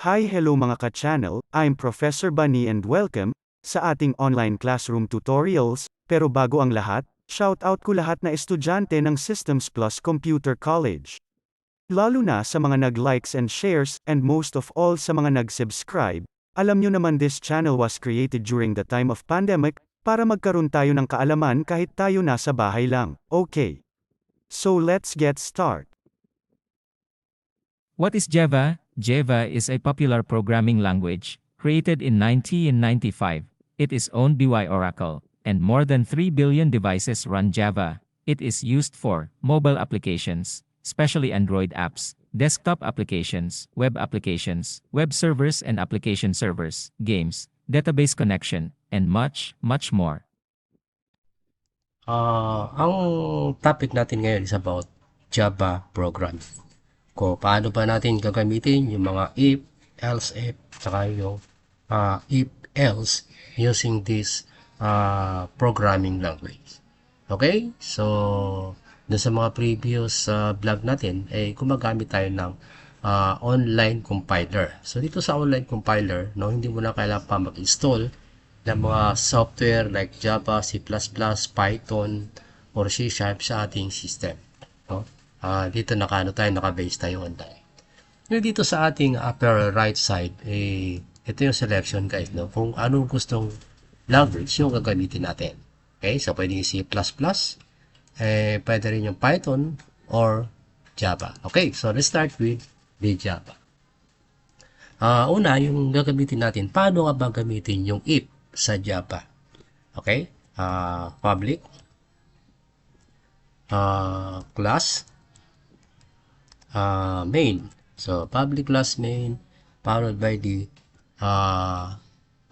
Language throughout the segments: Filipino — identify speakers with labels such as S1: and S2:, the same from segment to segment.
S1: Hi, hello mga ka-channel, I'm Professor Bunny and welcome sa ating online classroom tutorials. Pero bago ang lahat, shout out ko lahat na estudyante ng Systems Plus Computer College. Lalo na sa mga nag-likes and shares, and most of all sa mga nag-subscribe. Alam nyo naman this channel was created during the time of pandemic, para magkaroon tayo ng kaalaman kahit tayo nasa bahay lang. Okay. So let's get start.
S2: What is Java? Java is a popular programming language, created in 1995. It is owned by Oracle, and more than 3 billion devices run Java. It is used for mobile applications, especially Android apps, desktop applications, web servers and application servers, games, database connection, and much, much more.
S3: Ang topic natin ngayon is about Java program. Kung paano ba natin gagamitin yung mga if, else if, saka yung if, else using this programming language. Okay? So, dun sa mga previous vlog natin, gumagamit tayo ng online compiler. So, dito sa online compiler, no, hindi mo na kailangan pa mag-install ng mga software like Java, C++, Python, or C# sa ating system. No? Dito naka-base tayo online. Yung dito sa ating upper right side, ito yung selection guys, no? Kung anong gustong language yung gagamitin natin. Okay, so pwede yung C++, pwede rin yung Python or Java. Okay, so let's start with the Java. Una, yung gagamitin natin, paano nga ba gamitin yung if sa Java? Okay, public class main. So, public class main followed by the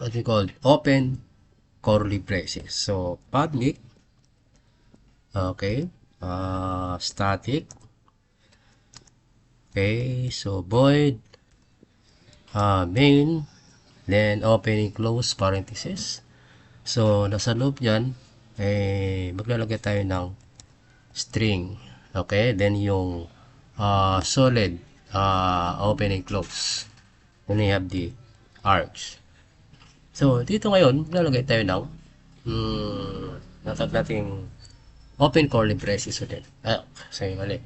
S3: what we call open curly braces. So, public, okay, static, okay, so void main, then open and close parenthesis. So, nasa loob yan, maglalagay tayo ng string, okay, then yung solid open and close, then we have the arcs. So dito ngayon lalagay tayo ng natag nating open curly braces ulit. Mali,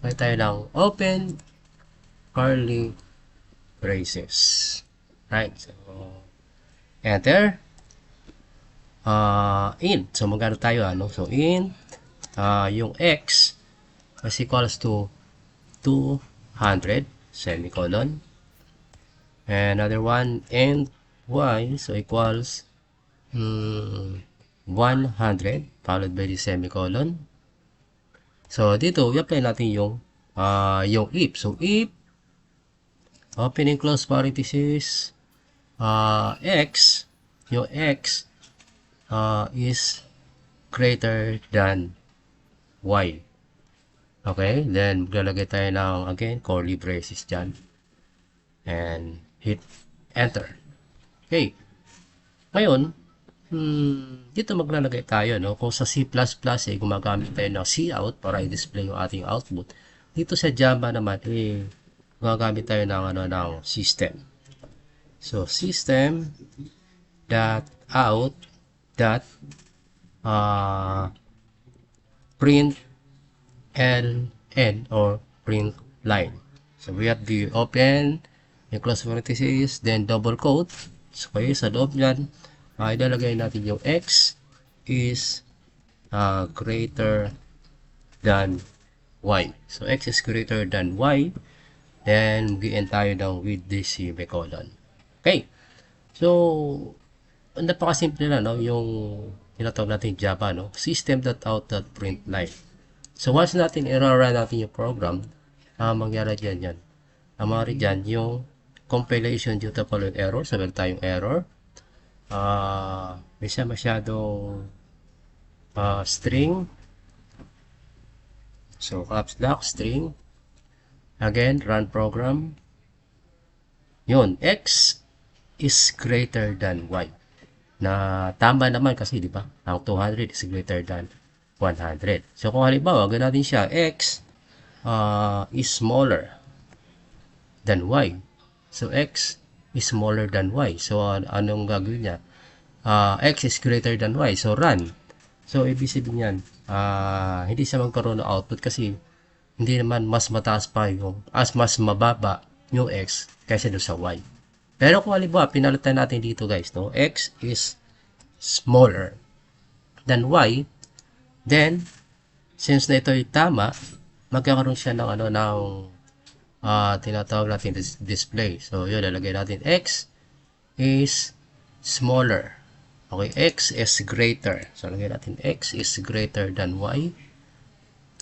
S3: lagay tayo ng open curly braces, right? So enter. In, so magkano tayo, so in yung x is equals to 200 semicolon, and another one, and y so equals 100 followed by the semicolon. So dito i-apply natin yung if. So if open and close parenthesis x, yung x is greater than y. Okay, then maglalagay tayo ng, again, curly braces dyan. And hit enter. Okay. Ngayon, dito maglalagay tayo, no? Kung sa C++, gumagamit tayo ng cout para i-display yung ating output. Dito sa Java naman, gumagamit tayo ng, ng system. So, system .out print ln or print line. So we have the open and close parenthesis, then double quote. So kaya sa loob yan, ilalagay natin yung x is greater than y. So x is greater than y, then mag-end tayo ng with the semicolon. Okay, so napakasimple na, no, yung tinatawag natin Java, no, system.out.println. So, once natin i-run natin yung program, mangyari dyan yan. Mangyari dyan yung compilation due to following error. So, meron tayong error. May masyadong string. So, caps lock, string. Again, run program. Yun, x is greater than y. Na tama naman kasi, di ba? Ang 200 is greater than 100. So, kung halimbawa, gano'n natin siya, x is smaller than y. So, x is smaller than y. So, anong gagawin niya? X is greater than y. So, run. So, ibig sabihin yan, hindi siya magkaroon ng output kasi hindi naman mas mataas pa yung, mas mababa yung x kaysa doon sa y. Pero kung halimbawa, pinalitan natin dito guys, no? X is smaller than y, then, since na ito ay tama, magkakaroon siya ng tinatawag natin display. So, yun, lalagay natin x is smaller. Okay, x is greater. So, lalagay natin x is greater than y.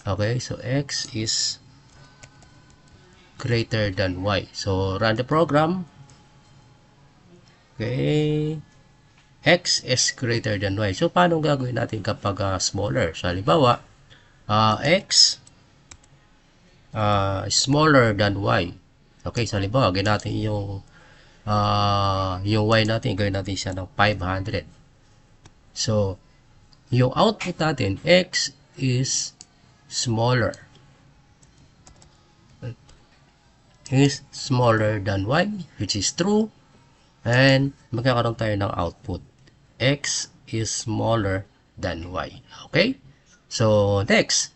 S3: Okay, so x is greater than y. So, run the program. Okay, x is greater than y. So, paano gagawin natin kapag smaller? So, halimbawa, x smaller than y. Okay, so halimbawa, gawin natin yung y natin, gawin natin siya ng 500. So, yung output natin, x is smaller than y, which is true. And magkakaroon tayo ng output, x is smaller than y. Okay? So, next,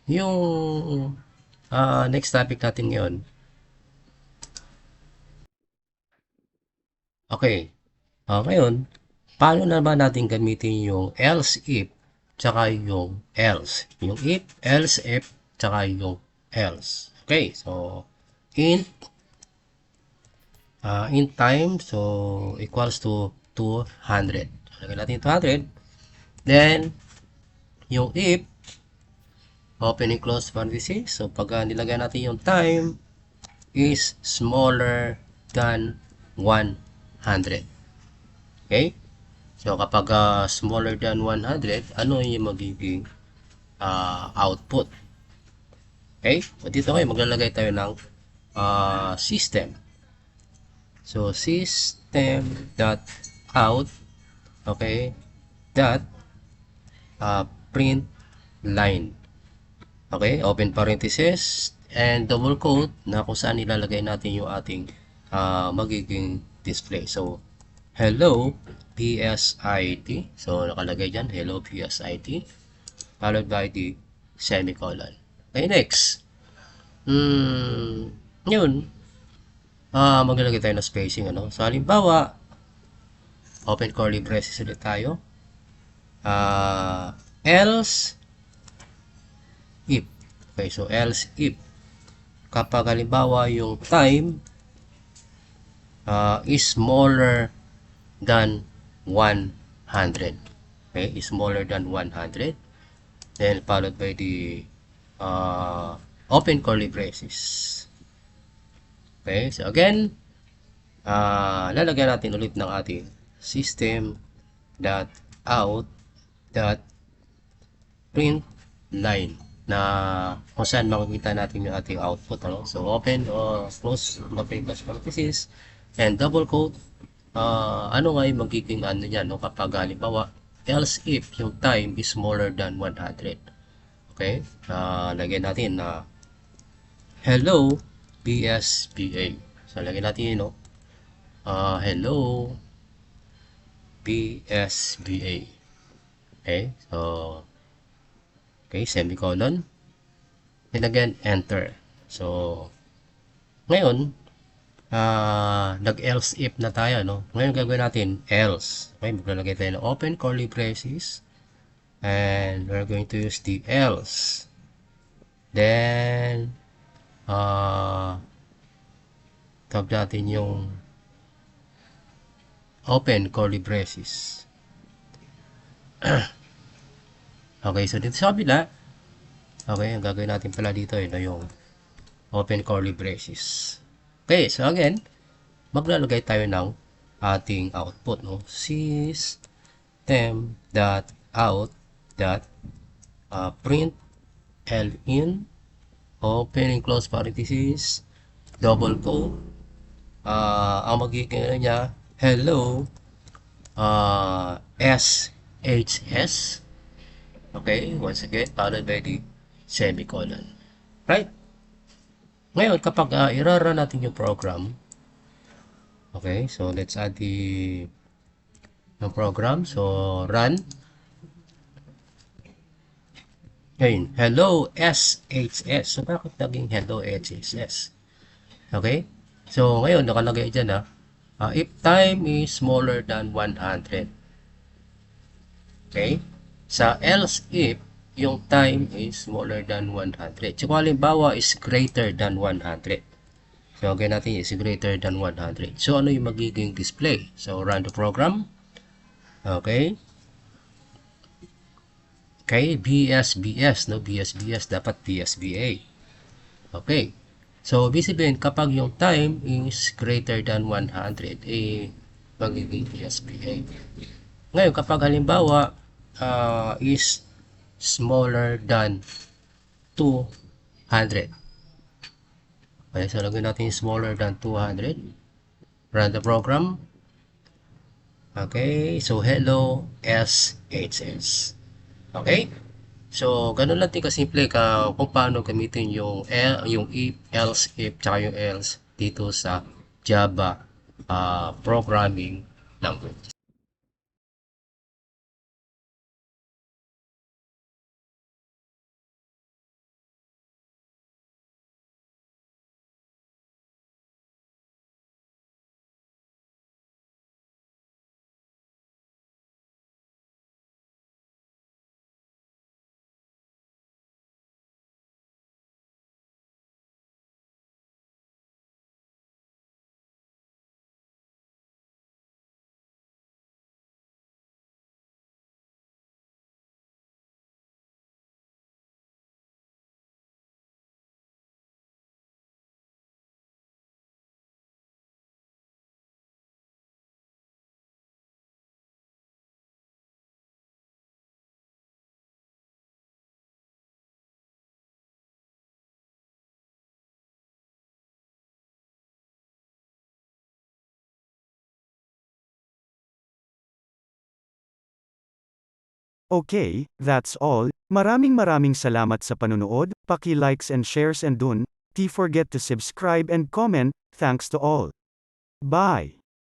S3: yung next topic natin ngayon. Okay. Ngayon, paano na ba natin gamitin yung else if tsaka yung else? Yung if, else if, tsaka yung else. Okay, so int time, so equals to 200. Lagyan natin 200. Then, yung if, open and close parenthesis. So, pag nilagay natin yung time is smaller than 100. Okay? So, kapag smaller than 100, ano yung magiging output? Okay? So, dito ngayon, maglalagay tayo ng system. So, system.out, okay, dot print line. Okay? Open parenthesis and double quote na kung saan ilalagay natin yung ating magiging display. So, hello PSIT. So, nakalagay dyan, hello PSIT. Followed by the semicolon. Okay, next. Yun. Maglalagay tayo ng spacing, ano. So, halimbawa, open curly braces ulit tayo. Else if. Okay, so else if. Kapag halimbawa yung time is smaller than 100. Okay, is smaller than 100. Then followed by the open curly braces. Okay, so again, lalagyan natin ulit ng ating system.out.print line na kung saan makikita natin yung ating output. Ano? So, open or close parenthesis and double quote. Ano nga yung magiging ano niya, no? Kapag halimbawa, else if yung time is smaller than 100. Okay? Lagyan natin na hello PSBA. So, lagyan natin yun, no? Hello PSBA. Okay? So, okay, semicolon. And again, enter. So, ngayon, nag-else if na tayo, no? Ngayon, gagawin natin else. Okay, maglalagay tayo ng open curly braces. And we're going to use the else. Then, tag natin yung open curly braces. Okay, so dito sa kabila, okay, ang gagawin natin pala dito ay yung open curly braces. Okay, so again, maglalagay tayo ng ating output, no? System.out.print ln open and close parenthesis double quote. Ang magiging niya, hello SHS. Okay, once again, followed by the semicolon. Right? Ngayon, kapag i-run natin yung program, Okay, so let's add the program. So run. Ngayon, hello SHS. So bakit naging hello SHS? Okay? So ngayon nakalagay diyan if time is smaller than 100. Okay? Sa else if yung time is smaller than 100. So kung halimbawa is greater than 100. So again natin is greater than 100. So ano yung magiging display? So run the program. Okay? Okay, BSBS, no? BSBS, dapat BSBA. Okay. So, ibig sabihin, kapag yung time is greater than 100, magiging BSBA. Ngayon, kapag halimbawa is smaller than 200. Okay, so lagyan natin smaller than 200. Run the program. Okay, so hello SHS. Okay? So, ganun lang din kasimple kung paano gamitin yung if, else, if, tsaka yung else dito sa Java programming language.
S1: Okay, that's all. Maraming salamat sa panunood, paki-likes and shares and don't forget to subscribe and comment. Thanks to all. Bye.